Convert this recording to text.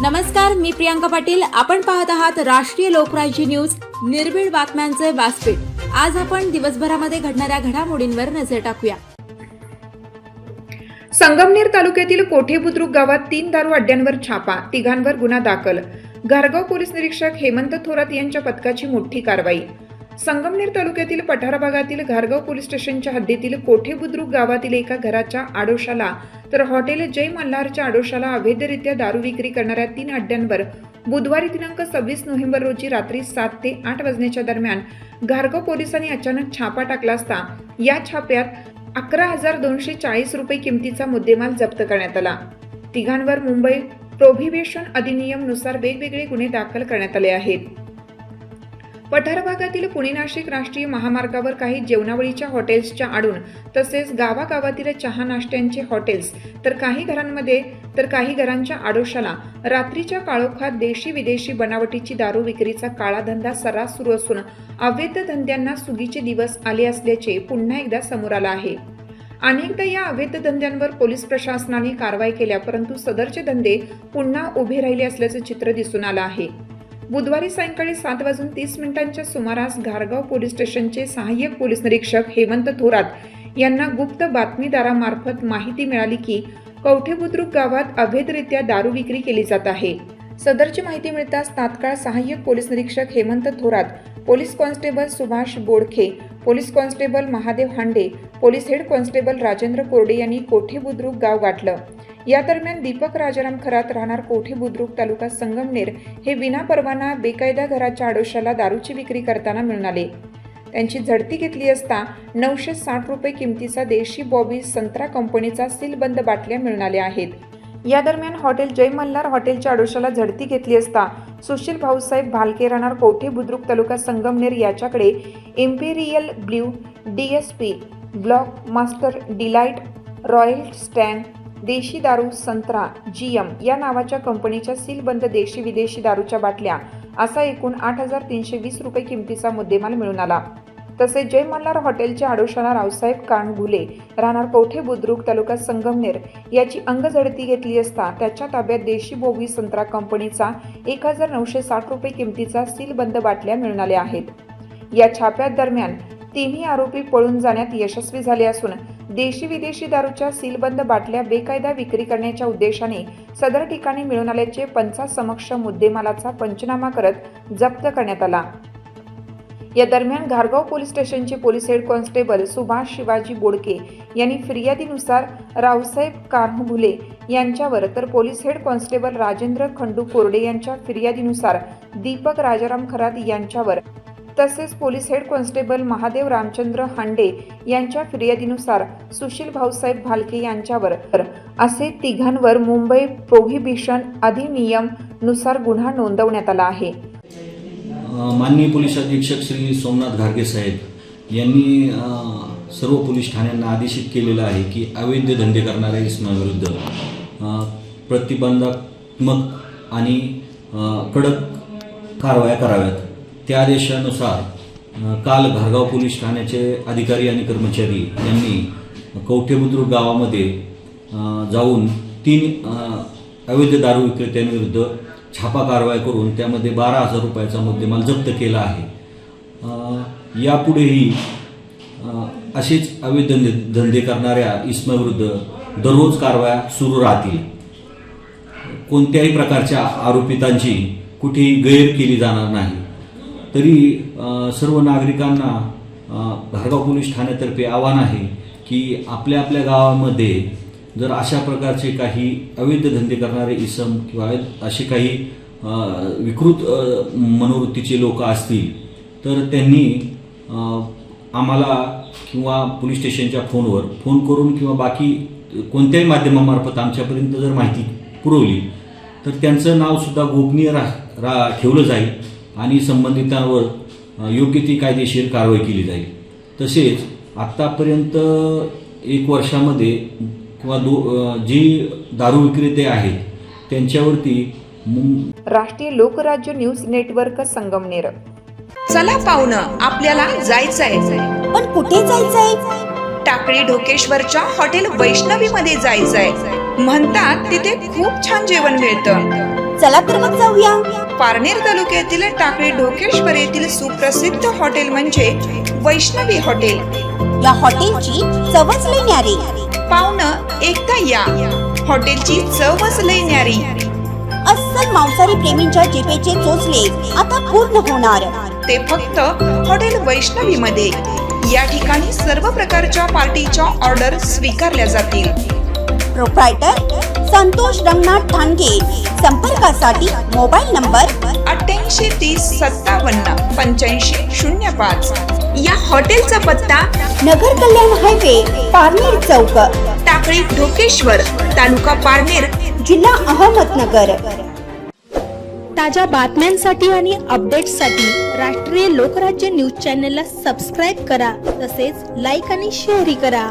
नमस्कार, मी प्रियांका पाटील. आपण पाहत आहात राष्ट्रीय लोकराज्य न्यूज, निर्भीड बातम्यांचे व्यासपीठ. आज आपण दिवसभरामध्ये घडणाऱ्या घडामोडींवर नजर टाकूया. संगमनेर तालुक्यातील कोठे बुद्रुक गावात 3 दारू अड्ड्यांवर छापा, तिघांवर गुन्हा दाखल. घारगाव पोलीस निरीक्षक हेमंत थोरात यांच्या पथकाची मोठी कारवाई. संगमनेर तालुक्यातील पठार भागातील घारगाव पोलीस स्टेशनच्या हद्दीतील कोठे बुद्रुक गावातील एका घराच्या आडोशाला तर हॉटेल जय मल्हारच्या आडोशाला अवैधरित्या दारू विक्री करणाऱ्या 3 अड्ड्यांवर बुधवारी दिनांक 26 नोव्हेंबर रोजी रात्री 7 ते 8 वाजण्याच्या दरम्यान घारगाव पोलिसांनी अचानक छापा टाकला असता या छाप्यात 11,240 रुपये किमतीचा मुद्देमाल जप्त करण्यात आला. तिघांवर मुंबई प्रोहिबिशन अधिनियम नुसार वेगवेगळे गुन्हे दाखल करण्यात आले आहेत. पठार भागातील पुणे नाशिक राष्ट्रीय महामार्गावर काही जेवणावळीच्या हॉटेल्सच्या आडून तसेच गावागावातील चहा नाश्त्यांचे हॉटेल्स तर काही घरांच्या आडोशाला रात्रीच्या काळोखात देशी विदेशी बनावटीची दारू विक्रीचा काळा धंदा सर्रास सुरू असून अवैध धंद्यांना सुगीचे दिवस आले असल्याचे पुन्हा एकदा समोर आलं आहे. अनेकदा या अवैध धंद्यांवर पोलीस प्रशासनाने कारवाई केल्या, परंतु सदरचे धंदे पुन्हा उभे राहिले असल्याचे चित्र दिसून आलं आहे. बुधवारी सायंकाळी 7:30 सुमारास घारगाव पोलीस स्टेशनचे सहाय्यक पोलीस निरीक्षक हेमंत थोरात यांना गुप्त बातमीदारामार्फत माहिती मिळाली की कवठे बुद्रुक गावात अवैधरित्या दारू विक्री केली जात आहे. सदरची माहिती मिळताच तात्काळ सहाय्यक पोलीस निरीक्षक Hemant Thorat, police constable Subhash Bodkhe, police constable Mahadev Hande, police head constable Rajendra Korde यांनी कोठे बुद्रुक गाव गाठलं. या दरम्यान दीपक राजाराम खरात राहणार कोठे बुद्रुक तालुका संगमनेर हे विनापरवाना बेकायदा घराच्या आडोशाला दारूची विक्री करताना मिळून आले. त्यांची झडती घेतली असता 960 रुपये किमतीचा देशी बॉबी संत्रा कंपनीचा सीलबंद बाटल्या मिळून आल्या आहेत. या दरम्यान हॉटेल जय मल्हार हॉटेलच्या आडोशाला झडती घेतली असता सुशील भाऊसाहेब भालके राहणार कोठे बुद्रुक तालुका संगमनेर याच्याकडे imperial blue, DSP, block master delight, royal stag, देशी दारू संत्रा, GM या नावाच्या कंपनीच्या सीलबंद देशी विदेशी दारूच्या बाटल्या असा एकूण 8,320 रुपये किमतीचा मुद्देमाल मिळून आला. तसेच जय मल्हार हॉटेलच्या आडोशाला रावसाहेब कानघुले राहणार कोठे बुद्रुक तालुका संगमनेर याची अंगझडती घेतली असता त्याच्या ताब्यात देशी बोबी संत्रा कंपनीचा 1,960 रुपये किमतीचा सीलबंद बाटल्या मिळून आल्या आहेत. या छाप्यात दरम्यान तिन्ही आरोपी पळून जाण्यात यशस्वी झाले असून देशी विदेशी दारूच्या सीलबंद बाटल्या बेकायदा विक्री करण्याच्या उद्देशाने सदर ठिकाणी मिळून आल्याचे पंचासमक्ष मुद्देमालाचा पंचनामा करत जप्त करण्यात आला. या दरम्यान घारगाव पोलीस स्टेशनचे police head constable Subhash Shivaji Bodke यांनी फिर्यादीनुसार रावसाहेब कान्हभुले यांच्यावर तर police head constable Rajendra Khandu Korde यांच्या फिर्यादीनुसार दीपक राजाराम खरात यांच्यावर तसेच police head constable Mahadev Ramchandra Hande यांच्या फिर्यादीनुसार सुशील भाऊसाहेब भालके यांच्यावर असे तिघांवर मुंबई प्रोहिबिशन अधिनियम नुसार गुन्हा नोंदवण्यात आला आहे. माननीय पोलीस अधीक्षक श्री सोमनाथ घारगे साहेब यांनी सर्व पोलीस ठाण्यांना आदेशित केलेलं आहे की अवैध धंदे करणाऱ्या इसमाविरुद्ध प्रतिबंधात्मक आणि कडक कारवाया कराव्यात. त्या आदेशानुसार काल घारगाव पोलीस ठाण्याचे अधिकारी आणि कर्मचारी यांनी कवठे बुद्रुक गावामध्ये जाऊन 3 अवैध दारू विक्रेत्यांविरुद्ध छापा कारवाई करून त्यामध्ये 12,000 रुपयाचा मुद्देमाल जप्त केला आहे. यापुढेही असेच अवैध धंदे करणाऱ्या इसमाविरुद्ध दररोज कारवाया सुरू राहतील. कोणत्याही प्रकारच्या आरोपितांची कुठेही गैर केली जाणार नाही. तरी सर्व नागरिकांना घारगाव पोलीस ठाण्यातर्फे आवाहन आहे की आपल्या गावामध्ये जर अशा प्रकारचे काही अवैध धंदे करणारे इसम किंवा असे काही विकृत मनोवृत्तीचे लोक असतील तर त्यांनी आम्हाला किंवा पोलीस स्टेशनच्या फोनवर फोन करून किंवा बाकी कोणत्याही माध्यमामार्फत आमच्यापर्यंत जर माहिती पुरवली तर त्यांचं नावसुद्धा गोपनीय ठेवलं जाईल आणि संबंधितांवर योग्य ती कायदेशीर कारवाई केली जाईल. तसेच आत्तापर्यंत 1 वर्षामध्ये किंवा जी दारू विक्रेते आहेत त्यांच्यावरती राष्ट्रीय लोकराज्य न्यूज नेटवर्क संगमनेर. चला पाहुणं, आपल्याला जायचंय. पण कुठे जायचंय? टाकळी ढोकेश्वरच्या हॉटेल वैष्णवी मध्ये जायचंय. म्हणतात तिथे खूप छान जेवण मिळतं. चला तर मग जाऊया. पारनेर तालुक्यातील टाकळी ढोकेश्वर येथील सुप्रसिद्ध हॉटेल म्हणजे वैष्णवी हॉटेल. या हॉटेलची चवच लई न्यारी. पाहुणं एकदा या, हॉटेलची चवच लई न्यारी. अस्सल मांसाहारी प्रेमींच्या जिभेचे चोचले आता पूर्ण होणार. ते फक्त हॉटेल वैष्णवी मध्ये. या ठिकाणी सर्व प्रकारच्या पार्टीच्या ऑर्डर स्वीकारल्या जातील. प्रोप्रायटर संतोष रंगनाथ ठाणगे. संपर्कासाठी मोबाईल नंबर 88 30 57 85 05. या हॉटेलचा पत्ता नगर कल्याण हायवे, पारनेर चौक, टाकळी ढोकेश्वर, तालुका पारनेर, जिल्हा अहमदनगर. ताज्या बातम्यांसाठी आणि अपडेट्ससाठी राष्ट्रीय लोकराज्य न्यूज चॅनलला सबस्क्राईब करा. तसेच लाईक आणि शेअरही करा.